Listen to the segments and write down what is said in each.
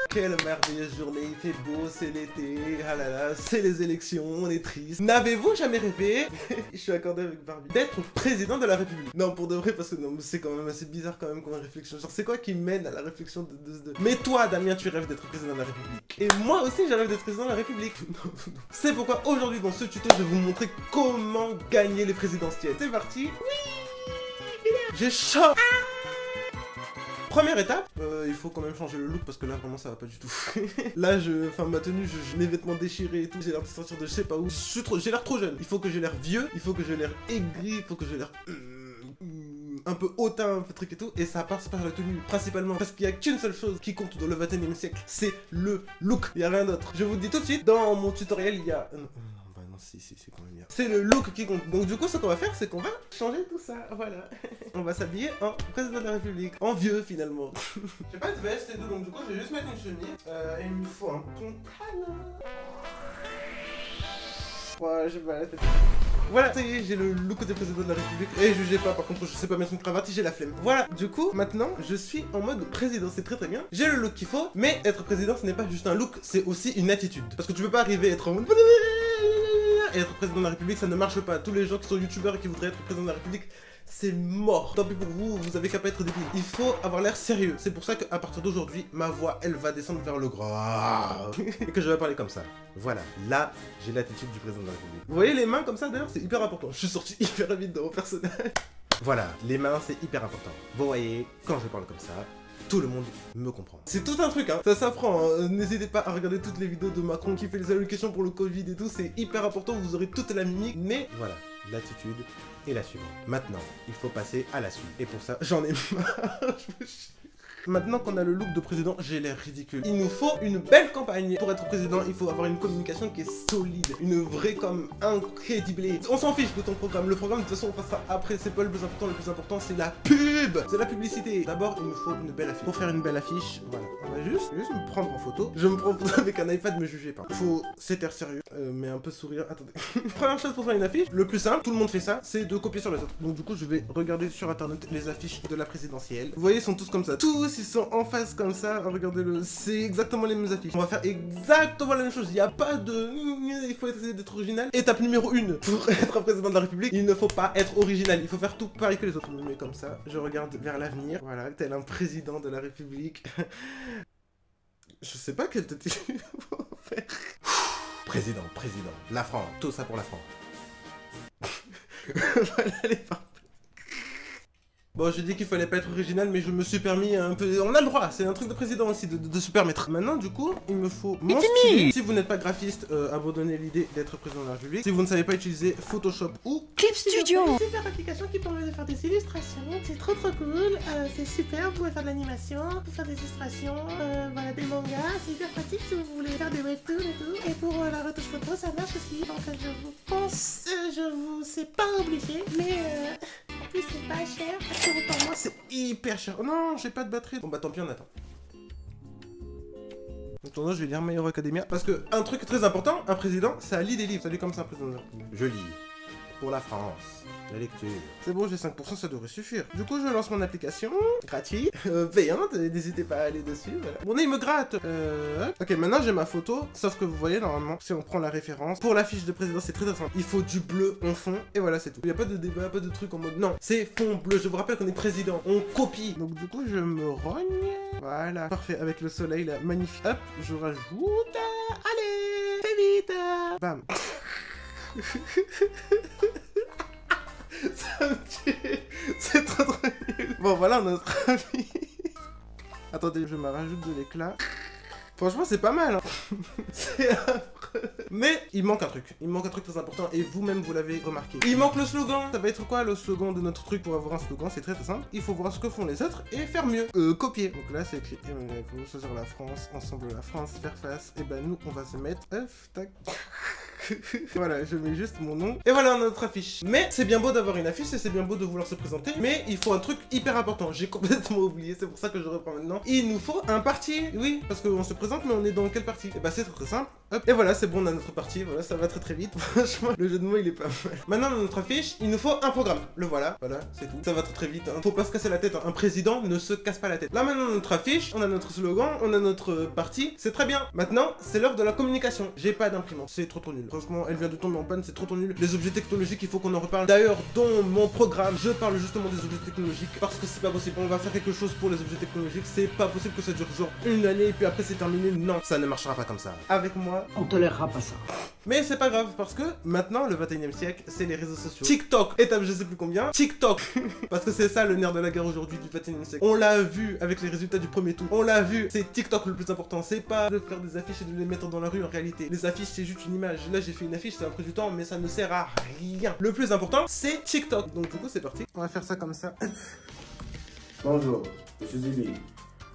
Quelle merveilleuse journée, il fait beau, c'est l'été, ah là là, c'est les élections, on est triste. N'avez-vous jamais rêvé, je suis accordé avec Barbie, d'être président de la République? Non, pour de vrai, parce que non, c'est quand même assez bizarre quand même comme réflexion. Genre, c'est quoi qui mène à la réflexion de... Mais toi, Damien, tu rêves d'être président de la République. Et moi aussi, je rêve d'être président de la République. C'est pourquoi aujourd'hui, dans ce tuto, je vais vous montrer comment gagner les présidentielles. C'est parti. Oui, j'ai chaud. Première étape, il faut quand même changer le look parce que là vraiment ça va pas du tout. Là ma tenue, mes vêtements déchirés et tout, j'ai l'air de sortir de je sais pas où. J'ai l'air trop jeune. Il faut que j'ai l'air vieux, il faut que j'ai l'air aigri, il faut que j'ai l'air un peu hautain, un peu truc et tout. Et ça passe par la tenue principalement parce qu'il y a qu'une seule chose qui compte dans le 21e siècle, c'est le look. Il y a rien d'autre. Je vous dis tout de suite, dans mon tutoriel il y a... Si, c'est quand même bien. C'est le look qui compte. Donc du coup, ce qu'on va faire, c'est qu'on va changer tout ça. Voilà. On va s'habiller en président de la République. En vieux, finalement. J'ai pas de veste et tout, donc du coup, je vais juste mettre une chemise. Et il me faut un pantalon. Voilà, j'ai pas la tête. Voilà, ça y est, j'ai le look des présidents de la République. Et jugez pas, par contre, je sais pas mettre une cravate, j'ai la flemme. Voilà, du coup, maintenant, je suis en mode président, c'est très bien. J'ai le look qu'il faut, mais être président, ce n'est pas juste un look, c'est aussi une attitude. Parce que tu peux pas arriver à être en mode... Et être président de la République, ça ne marche pas. Tous les gens qui sont youtubeurs et qui voudraient être président de la République, c'est mort. Tant pis pour vous, vous avez qu'à pas être débile. Il faut avoir l'air sérieux. C'est pour ça qu'à partir d'aujourd'hui, ma voix, elle va descendre vers le grave. Et que je vais parler comme ça. Voilà, là, j'ai l'attitude du président de la République. Vous voyez les mains comme ça d'ailleurs, c'est hyper important. Je suis sorti hyper vite dans mon personnage. Voilà, les mains, c'est hyper important. Vous voyez, quand je parle comme ça, tout le monde me comprend. C'est tout un truc, hein. Ça s'apprend, hein. N'hésitez pas à regarder toutes les vidéos de Macron qui fait les allocations pour le Covid et tout. C'est hyper important, vous aurez toute la mimique. Mais voilà, l'attitude est la suivante. Maintenant, il faut passer à la suite. Et pour ça, j'en ai marre. Maintenant qu'on a le look de président, j'ai l'air ridicule. Il nous faut une belle campagne. Pour être président, il faut avoir une communication qui est solide. Une vraie com incrédible. On s'en fiche de ton programme. Le programme, de toute façon, on passera après. C'est pas le plus important. Le plus important, c'est la pub. C'est la publicité. D'abord, il nous faut une belle affiche. Pour faire une belle affiche, voilà. On va juste me prendre en photo. Je me prends en photo avec un iPad, me jugez pas. Il faut cet air sérieux, mais un peu sourire. Attendez. Première chose pour faire une affiche, le plus simple, tout le monde fait ça, c'est de copier sur les autres. Donc du coup, je vais regarder sur internet les affiches de la présidentielle. Vous voyez, ils sont tous comme ça. Tous ils sont en face comme ça, regardez-le, c'est exactement les mêmes affiches. On va faire exactement la même chose, il n'y a pas de... Il faut essayer d'être original. Étape numéro 1, pour être président de la République, il ne faut pas être original, il faut faire tout pareil que les autres. Je me mets comme ça, je regarde vers l'avenir, voilà, tel un président de la République. Je sais pas quelle tête il faut faire. Président, la France, tout ça pour la France. Voilà les parties. Bon, j'ai dit qu'il fallait pas être original, mais je me suis permis un peu... On a le droit, c'est un truc de président aussi, de se permettre. Maintenant, du coup, il me faut mon style. Si vous n'êtes pas graphiste, abandonnez l'idée d'être président de la République. Si vous ne savez pas utiliser Photoshop ou Clip Studio, une super application qui permet de faire des illustrations. C'est trop cool, c'est super, vous pouvez faire de l'animation, vous pouvez faire des illustrations, voilà, des mangas. C'est hyper pratique si vous voulez faire des webtoons et tout. Et pour la retouche photo, ça marche aussi. Donc je vous pense, c'est pas obligé, mais en plus c'est pas cher. Par moi, c'est hyper cher. Oh non, j'ai pas de batterie. Bon bah tant pis, on attend. Maintenant, je vais lire My Hero Academia. Parce que un truc très important, un président, ça lit des livres. Ça lit comme ça, un président. Je lis. Pour la France. La lecture. C'est bon, j'ai 5%, ça devrait suffire. Du coup, je lance mon application. Gratuit. Payante. N'hésitez pas à aller dessus. Voilà. Mon nez, il me gratte. Ok, maintenant, j'ai ma photo. Sauf que vous voyez, normalement, si on prend la référence, pour la fiche de président, c'est très simple. Il faut du bleu en fond. Et voilà, c'est tout. Il n'y a pas de débat, pas de truc en mode non. C'est fond bleu. Je vous rappelle qu'on est président. On copie. Donc, du coup, je me rogne. Voilà. Parfait. Avec le soleil, là. Magnifique. Hop, je rajoute. Allez, fais vite. Bam. Ça me tue. C'est trop nul. Bon voilà, on a notre avis. Attendez, je me rajoute de l'éclat. Franchement, c'est pas mal, hein. C'est affreux. Mais il manque un truc. Il manque un truc très important et vous-même, vous l'avez remarqué. Il manque le slogan. Ça va être quoi le slogan de notre truc pour avoir un slogan? C'est très simple. Il faut voir ce que font les autres et faire mieux. Copier. Donc là, c'est écrit choisir la France, ensemble la France, faire face. Et ben nous, on va se mettre... tac. Voilà, je mets juste mon nom. Et voilà notre affiche. Mais c'est bien beau d'avoir une affiche et c'est bien beau de vouloir se présenter. Mais il faut un truc hyper important. J'ai complètement oublié, c'est pour ça que je reprends maintenant. Il nous faut un parti. Oui, parce qu'on se présente, mais on est dans quel parti? Et bah c'est très simple. Hop. Et voilà, c'est bon, on a notre parti. Voilà, ça va très vite. Franchement, le jeu de mots il est pas mal. Maintenant, dans notre affiche, il nous faut un programme. Le voilà, voilà, c'est tout. Ça va très vite. Hein. Faut pas se casser la tête. Hein. Un président ne se casse pas la tête. Là maintenant, dans notre affiche, on a notre slogan, on a notre parti. C'est très bien. Maintenant, c'est l'heure de la communication. J'ai pas d'imprimante. C'est trop nul. Franchement, elle vient de tomber en panne. C'est trop nul. Les objets technologiques, il faut qu'on en reparle. D'ailleurs, dans mon programme, je parle justement des objets technologiques parce que c'est pas possible. On va faire quelque chose pour les objets technologiques. C'est pas possible que ça dure genre une année et puis après c'est terminé. Non, ça ne marchera pas comme ça. Avec moi, on tolérera pas ça. Mais c'est pas grave parce que maintenant, le 21e siècle, c'est les réseaux sociaux. TikTok, étape je sais plus combien. TikTok, parce que c'est ça le nerf de la guerre aujourd'hui du 21e siècle. On l'a vu avec les résultats du premier tour. On l'a vu, c'est TikTok le plus important. C'est pas de faire des affiches et de les mettre dans la rue en réalité. Les affiches, c'est juste une image. Là, j'ai fait une affiche, ça a pris du temps, mais ça ne sert à rien. Le plus important, c'est TikTok. Donc du coup, c'est parti. On va faire ça comme ça. Bonjour, je suis Zuli.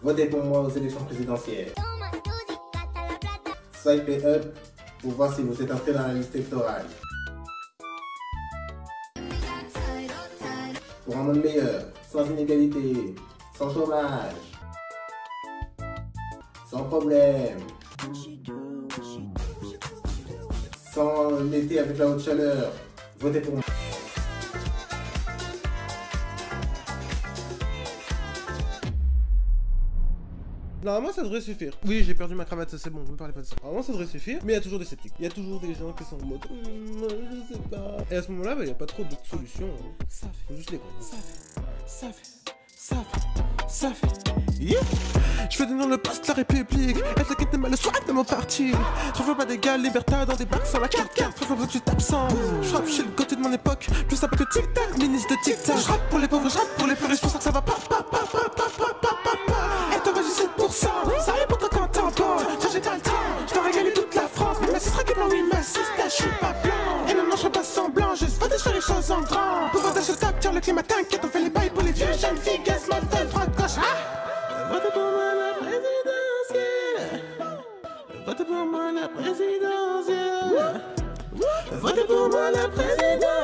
Votez pour moi aux élections présidentielles. Swipez up pour voir si vous êtes entré dans la liste électorale. Pour un monde meilleur, sans inégalité, sans chômage, sans problème, sans l'été avec la haute chaleur, votez pour moi. Normalement ça devrait suffire. Oui, j'ai perdu ma cravate, ça c'est bon, ne me parlez pas de ça. Normalement ça devrait suffire, mais il y a toujours des sceptiques. Il y a toujours des gens qui sont en mode je sais pas. Et à ce moment-là, il n'y a pas trop d'autres solutions. Ça fait. Faut juste les comprendre. Ça fait. Yeah. Je fais du nom le poste la République. Être la quête de mal le soir de mon parti. Je veux pas d'égal, liberté dans des bacs sur la carte. Franchement, faut que tu t'absentes. Je rappe chez le côté de mon époque. Plus simple que tic-tac, ministre de tic-tac. Je rappe pour les pauvres, je rappe pour les plus riches. Pour ça que ça va pas. Et toi, vas-y, 7%. Ça arrive pour toi quand t'entends. J'ai pas le temps. Je dois régaler toute la France. Mais ce sera que blanc, oui, mais je suis pas blanc. Et maintenant, je passe semblant. Juste faut faire les choses en grand. Pour voter sur tape, tiens le climat, t'inquiète. On fait les bails pour les vieux jeunes filles. Gaz, matin, droite, gauche. Votez pour moi la présidentielle. Votez pour moi la présidentielle. Votez pour moi la présidentielle.